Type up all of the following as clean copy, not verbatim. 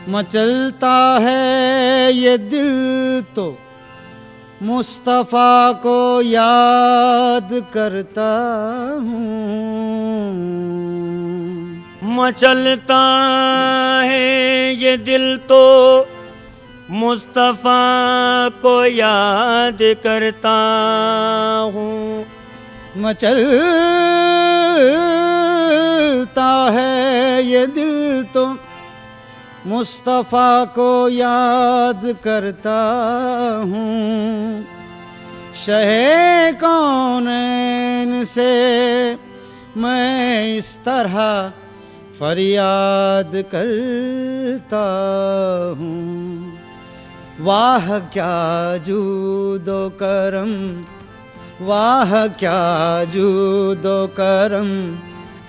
मचलता है ये दिल तो मुस्तफ़ा को याद करता हूँ। मचलता है ये दिल तो मुस्तफ़ा को याद करता हूँ। मचलता है ये दिल तो मुस्तफ़ा को याद करता हूँ। शहे कौनैन से मैं इस तरह फरियाद करता हूँ। वाह क्या जूदो करम, वाह क्या जूदो करम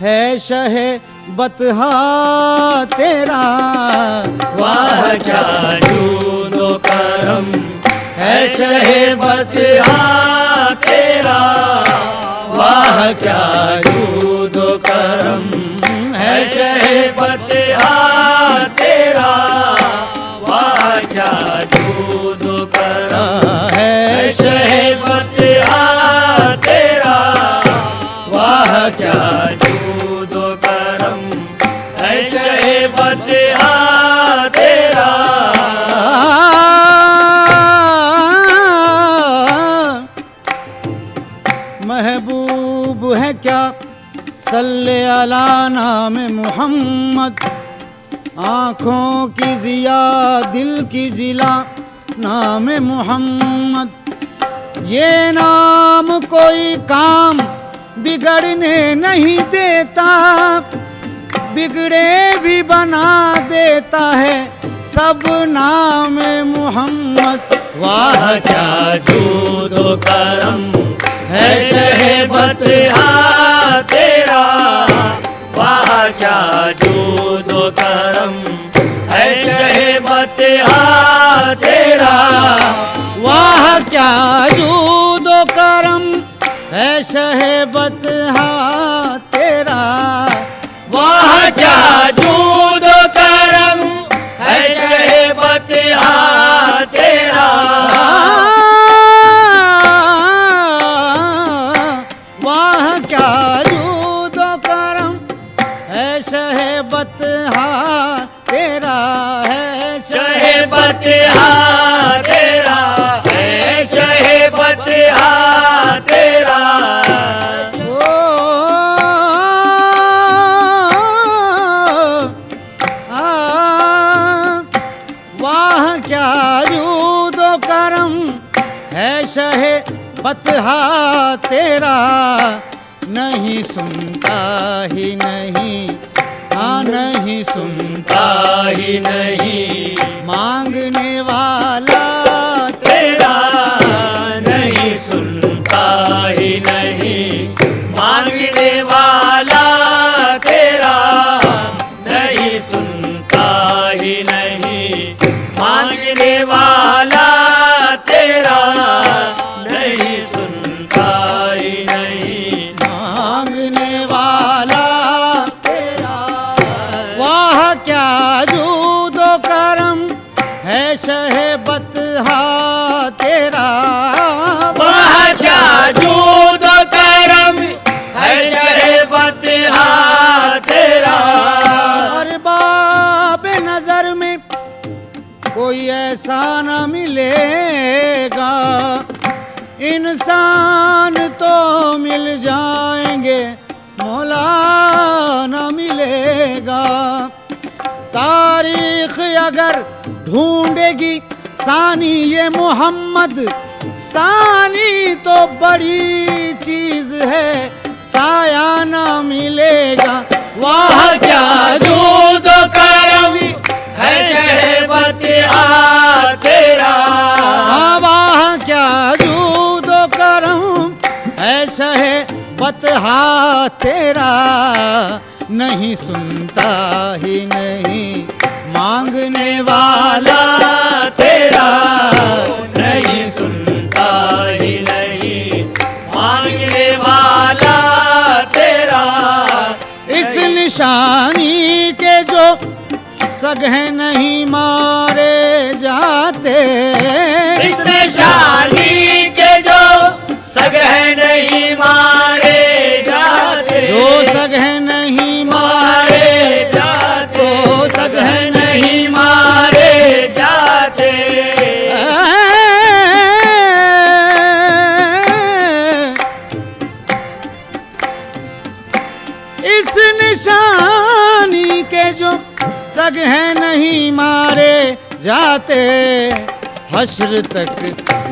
है शहे बतहा तेरा। वाह क्या जूदो करम है शहे बतहा तेरा। वाह क्या जूदो करम है शहे बतहा तेरा। वाह क्या जूदो करम है शहे बतहा तेरा। वाह क्या जूदो करम है शहे बतहा तेरा। महबूब है क्या सल्ले अला नाम मोहम्मद। आँखों की जिया दिल की जिला नाम मोहम्मद। ये नाम कोई काम बिगड़ने नहीं देता, बिगड़े भी बना देता है सब नाम मोहम्मद। वाह क्या जूदो करम है शहे बतहा तेरा। वाह क्या जूदो करम है शहे बतहा तेरा। वाह क्या जूदो करम है शहे बतहा तेरा। वाह क्या जूदो करम है शहे बतहा तेरा। वाह क्या जूदो करम है शहे बतहा तेरा। है शहे बतहा तेरा है शहे बतहा तेरा। वाह क्या जूदो करम है शहे बतहा तेरा। नहीं सुनता ही नहीं, हाँ नहीं सुनता ही नहीं मांगने वाला तेरा। नहीं सुनता ही नहीं मांगने वाला तेरा। नहीं सुनता ही नहीं मांगने वाला तेरा। नहीं सुनता ही नहीं मांगने वाला तेरा। वाह क्या जूदो करम है शहे बतहा तेरा। वाह क्या जूदो करम है शहे बतहा तेरा। और बाब नजर में कोई ऐसा न मिलेगा, इंसान तो मिल जाएंगे मौला न मिलेगा। तारीख अगर ढूंढेगी सानी ये मोहम्मद, सानी तो बड़ी चीज है साया न मिलेगा। वाह क्या जूदो करम है शहे बतहा तेरा। वाह क्या जूदो करम है शहे बतहा तेरा। नहीं सुनता ही नहीं मांगने वाला तेरा। नहीं सुनता ही नहीं मांगने वाला तेरा। इस निशानी के जो सगह नहीं मारे जाते। इस निशानी के जो सगह नहीं मारे जाते, जो सगह नहीं मारे जाते, तो सगह नहीं मारे जाते। इस निशानी के जो सगह नहीं मारे जाते, हश्र तक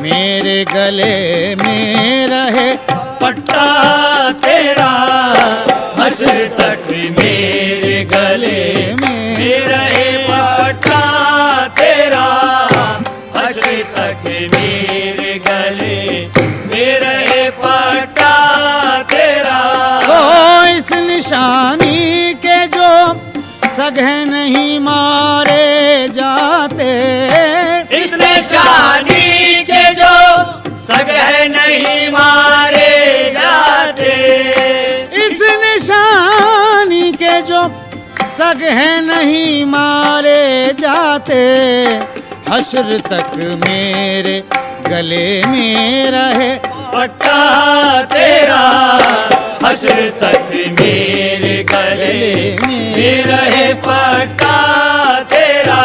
मेरे गले में रहे पट्टा तेरा। हश्र तक मेरे गले में रहे पट्टा तेरा, हश्र तक मेरे गले में रहे पट्टा तेरा। ओ इस निशानी के जो सगह नहीं मारे जाते, इस निशानी के जो सगह नहीं मारे जाते, इस निशानी के जो सगह नहीं मारे जाते, हश्र तक मेरे गले में रहे पट्टा तेरा। हश्र तक मेरे गले में रहे पट्टा तेरा,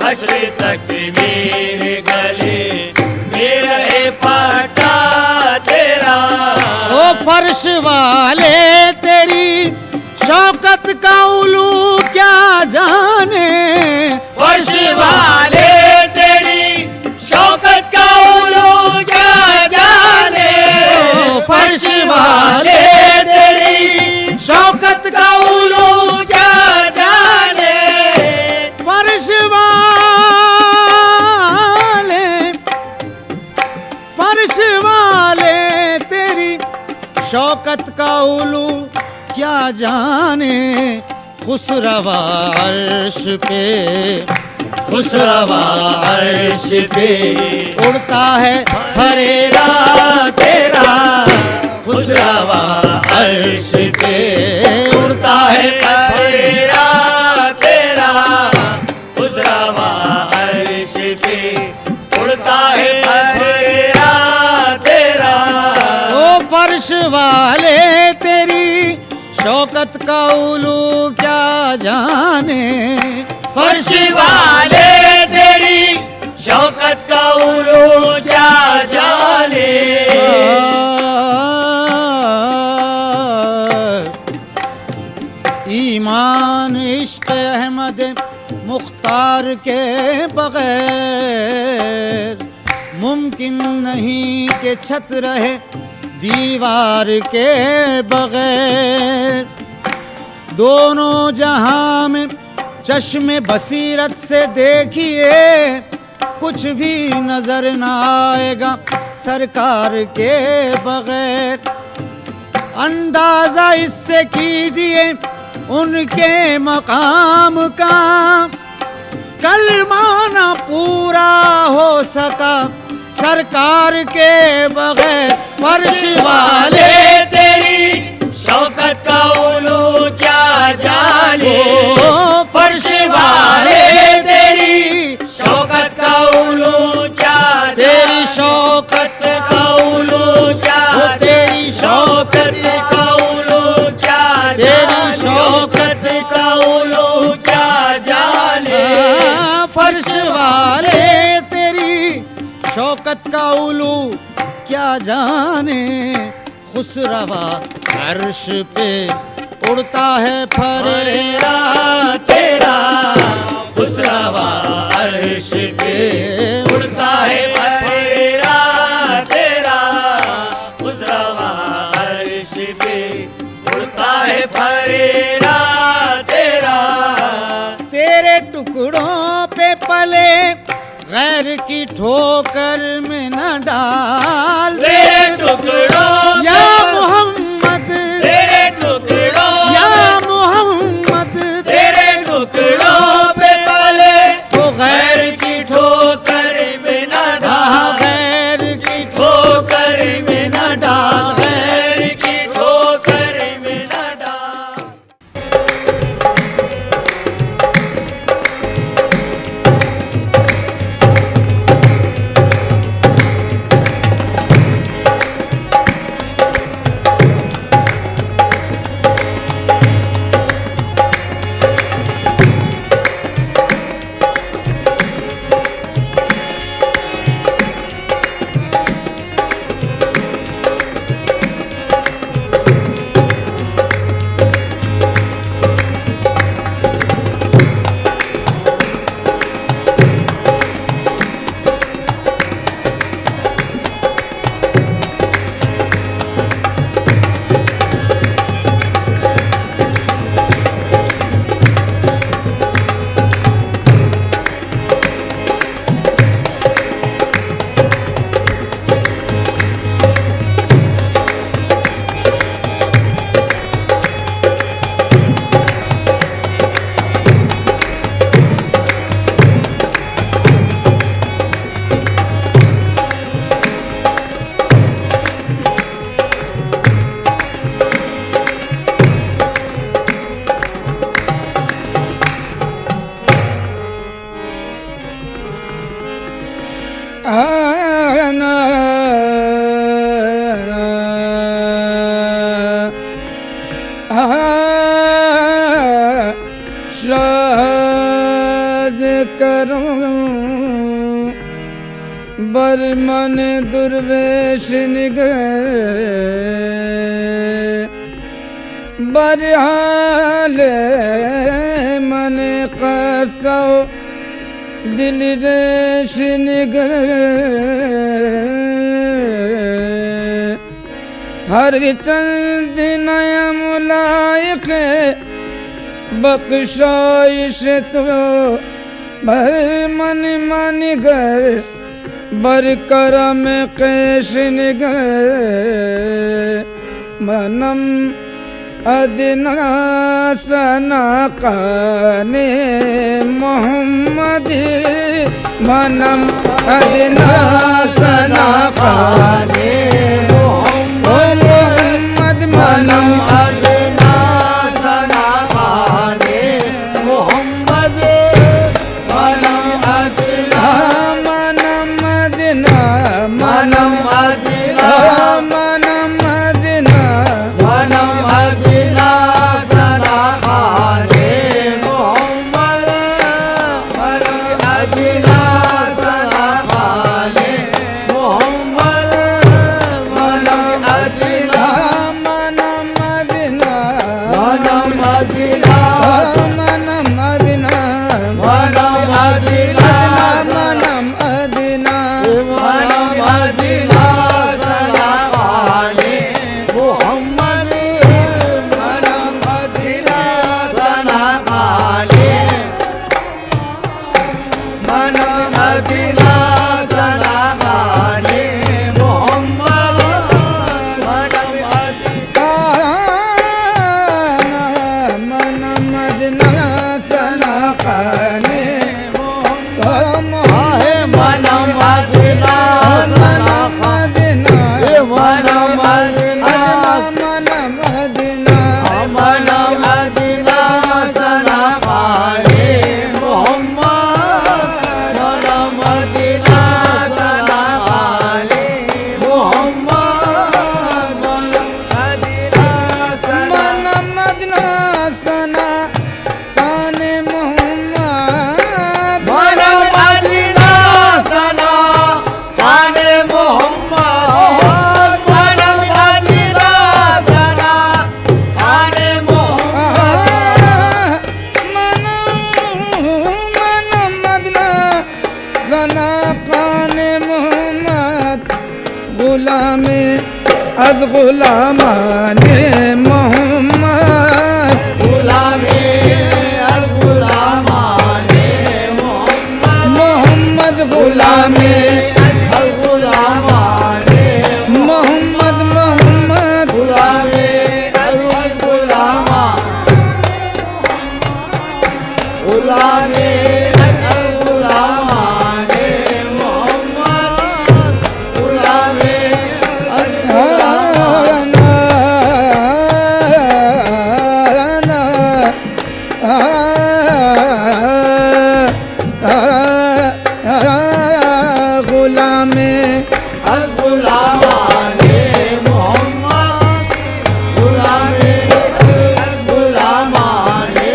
हश्र तक मेरे गले में रहे पट्टा तेरा। ओ फर्श वाले तेरी शौकत का उलू क्या जाने। फर्श वाले तेरी शौकत का उलू क्या जाने। ओ फर्श वाले तेरी शौकत का उलू क्या जाने। फर्श वाले तेरी शौकत का उलू क्या जाने। खुसरवा अर्श पे, खुसरवा अर्श पे उड़ता है फरेरा तेरा। खुसरवा अर्श पे उड़ता है फरेरा तेरा, खुसरवा अर्श पे उड़ता है फरेरा तेरा। ओ फर्श वाले तेरी शौकत का उलू क्या जाने। फर्श वाले तेरी शौकत का उलू क्या जाने। ईमान इश्क अहमद मुख्तार के बगैर मुमकिन नहीं कि छत रहे दीवार के बगैर। दोनों जहां में चश्मे बसीरत से देखिए, कुछ भी नजर ना आएगा सरकार के बगैर। अंदाजा इससे कीजिए उनके मकाम का, कलमा ना पूरा हो सका सरकार के बगैर। फर्श वाले तेरी शौकत का उलू क्या जाने। ओ फर्श वाले तेरी शौकत का उलू क्या तेरी शौकत का उलू क्या, तेरी शौकत का उलू क्या, तेरी शौकत का उलू क्या जाने। फर्श वाले तेरी शौकत का उलू क्या जाने। खुसरवा अर्श पे उड़ता है फरेरा तेरा। खुसरवा अर्श पे उड़ता है फरेरा तेरा, खुसरवा अर्श पे उड़ता है फरेरा तेरा। तेरे टुकड़ों पे पले गैर की ठोकर में न डाल। तेरे टुकड़ों या मोहम्मद, तेरे टुकड़ों या मोहम्मद, तेरे टुकड़ों पे पले तो गैर की ठोकर में न डाल। गैर की ठोकर में न डाल। गैर की ठोकर में न डाल। साज करूं बर मन दुर्वेश निगह बरहाल मन कस्तो दिल रेश निगह हर चंद नया मुलायक बख्शाइश तो भर मन मन घर बर करम कैश निगर मनम अदना सना काने मोहम्मद मनम अदना सना काने मोहम्मद मनम अदना सना खाने मोहम्मद मनम अदना मनम अदना मनम अदना मनम अदना मनम अदना सना खाने मोहम्मद मनम अदना सना खाने मोहम्मद मनम अदना मनम अदना मनम अदना मनम अदना मनम अदना मनम अदना मनम अदना सना खाने मोहम्मद मनम अदना सना खाने मनम अदना सना खाने मोहम्मद मनम अदना मनम अदना सना काने आहे मनम अदना सना अदना मनम अदना मनम अदना मनम अदना सना खाने मोहम्मद मनम अदना सना खाने मोहम्मद मनम अदना सना मनम अदना सना काने मोहम्मद मनम अदना सना खाने मोहम्मद मनम अदना सना खाने मोहम्मद मनम अदना सना काने मोहम्मद गुलामे अज गुलामाने मोहम्मद गुलामी अल गुलामाने मोहम्मद मोहम्मद गुलामे अल गुलामाने मोहम्मद मोहम्मद गुलामी अल गुलामा गुलामी अल गुलामाने मोहम्मद गुलामी अल गुलामे अल गुलामाने मोहम्मद गुलामी अल गुलामाने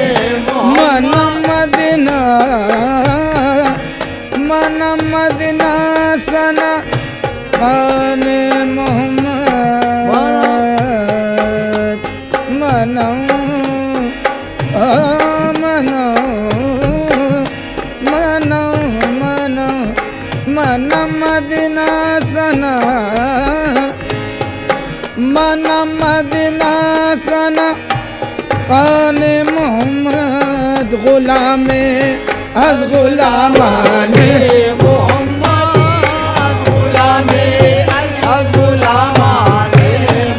मोहम्मद मनम मदना सना खाने मोहम्मद मनम मनम मदना सना मनम मदना सना खाने मोहम्मद गुलामे अज गुलामाने मोहम्मद गुलामी अल गुलामाने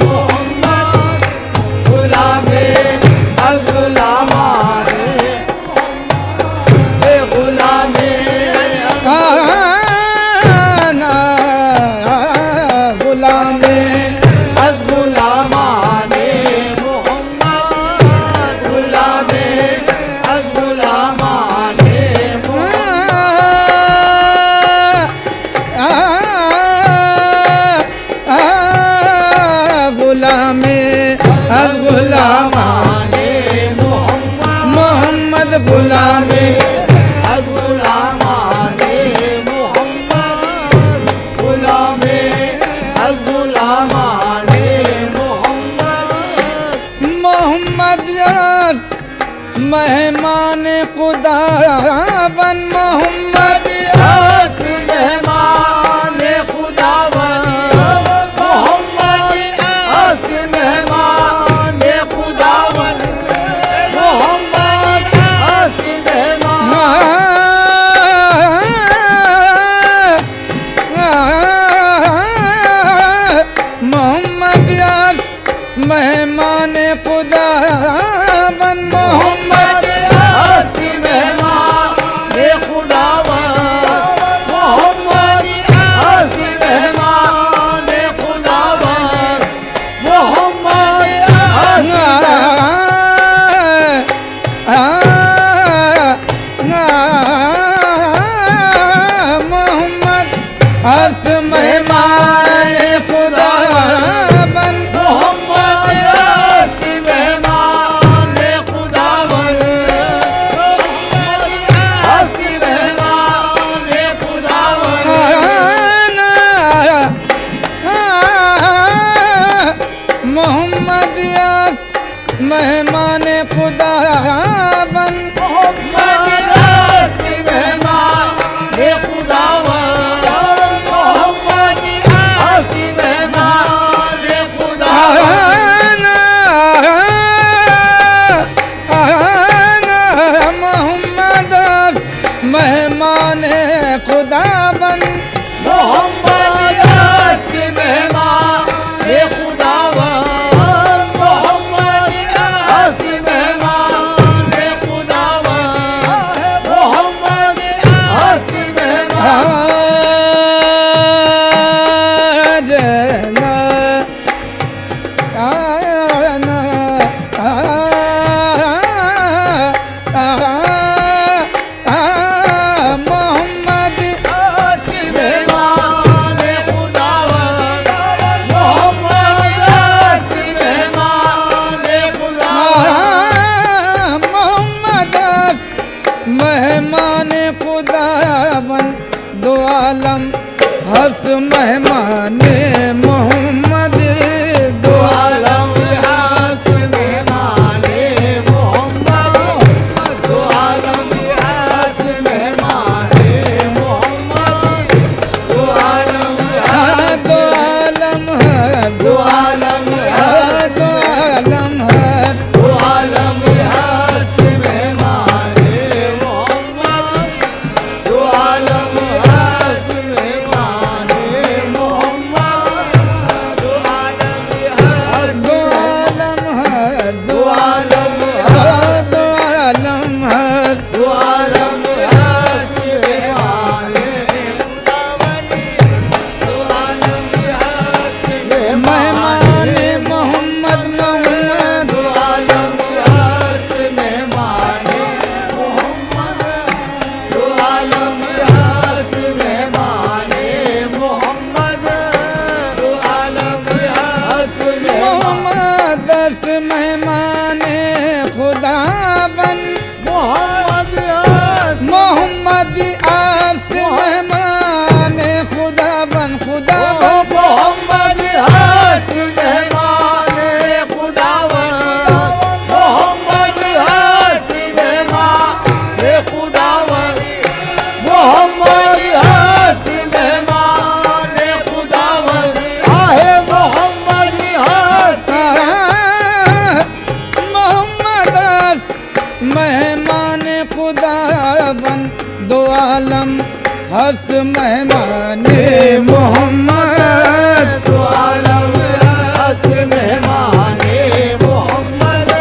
मोहम्मद गुलामी अल गुलामाने गुलामी खाना गुलामे अल गुलामाने मोहम्मद गुलामी अल गुलामाने गुलामे हज गुलामाने मोहम्मद गुलामे हज गुलामाने मोहम्मद मोहम्मद मेहमान खुदा बन मोहम्मद हस्त मेहमान खुदावन मोहम्मद हस्त मेहमान खुदावन मोहम्मद हस्त मोहम्मद मेहमान खुदा बन मोहम्मद हस्त मेहमान खुदावन मोहम्मद हस्त मेहमान खुदावन मोहम्मद मोहम्मद हस्त मेहमान खुदा बन मोहम्मद हस्त मेहमान खुदावन हस्त मेहमान खुदावन मोहम्मद मेहमान खुदा बन मोहम्मद हस्त मेहमान खुदावन मोहम्मद हस्त मेहमान खुदावन मोहम्मद मेहमान खुदा बन मोहम्मद हस्त मेहमान खुदावन मोहम्मद हस्त मेहमान खुदावन मोहम्मद हस्त मेहमान जना मोहम्मद हस्त मेहमान खुदावन मोहम्मद हस्त मेहमान खुदावन मोहम्मद मेहमान खुदा बन दो आलम हस्त मेहमान मोहम्मद दो आलम हस्त मेहमान मोहम्मद दो आलम हस्त मेहमान मोहम्मद दो आलम दो आलम दो आलम दो आलम दो आलम हस्त मेहमान मोहम्मद दो आलम हस्त मेहमान मोहम्मद दो आलम हस्त दो आलम दो आलम दो आलम दो आलम हस्त मेहमान खुदावनी दो आलम हस्त मेहमान मोहम्मद मोहम्मद दो आलम हस्त मेहमान मोहम्मद दो आलम हस्त मेहमान मोहम्मद दो आलम हस्त मोहम्मद दस मेहमान खुदा बन मोहम्मद हस्त मोहम्मद आस मेहमान खुदा बन खुदा बन मोहम्मद हस्त मेहमान खुदावन मोहम्मद हस्त मेहमान खुदावन मोहम्मद हस्त मेहमान खुदावन आहे मोहम्मद हस्त मोहम्मद मेहमान खुदा बन दो आलम हस्त मेहमान मोहम्मद दो आलम हस्त मेहमान मोहम्मद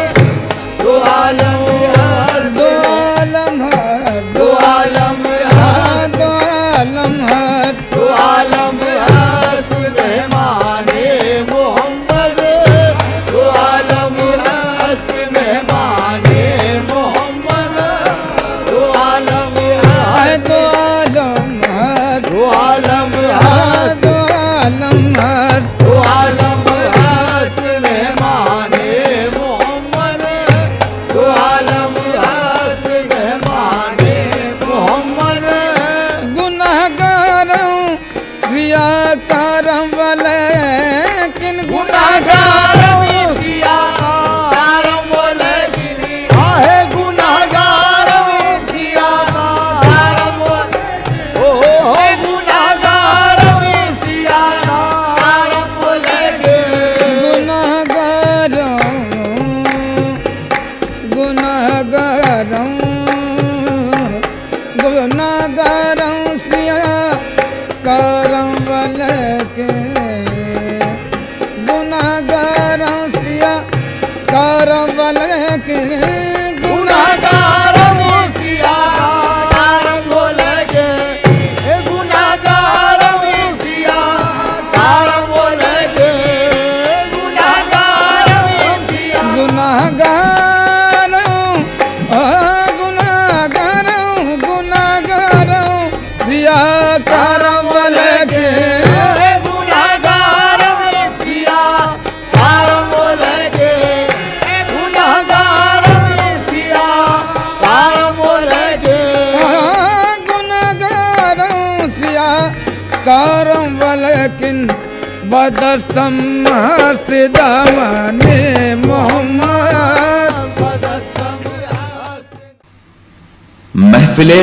दो आलम हस्त दो आलम दो आलम हस्त दो आलम दो आलम हस्त मेहमान मोहम्मद दो आलम हस्त मेहमान मोहम्मद दो आलम हस्त दो आलम दो आलम हस्त दो आलम दो आलम हस्त गुनाहगारों सिया कारम वलके गुनाहगारों सिया कारम वलके गुनाहगार मूसिया कारम बोलके गुनाहगार मूसिया कारम बोलके गुनाहगार मूसिया गुनाहगारों गुनाहगारों सिया कारम वलके गुनाहगार मूसिया कारम बोलके गुनाहगार मूसिया कारम बोलके गुनाहगारों सिया कारम वलकिन बदस्तम हस्त दामने मोहम्मद बदस्तम महफिले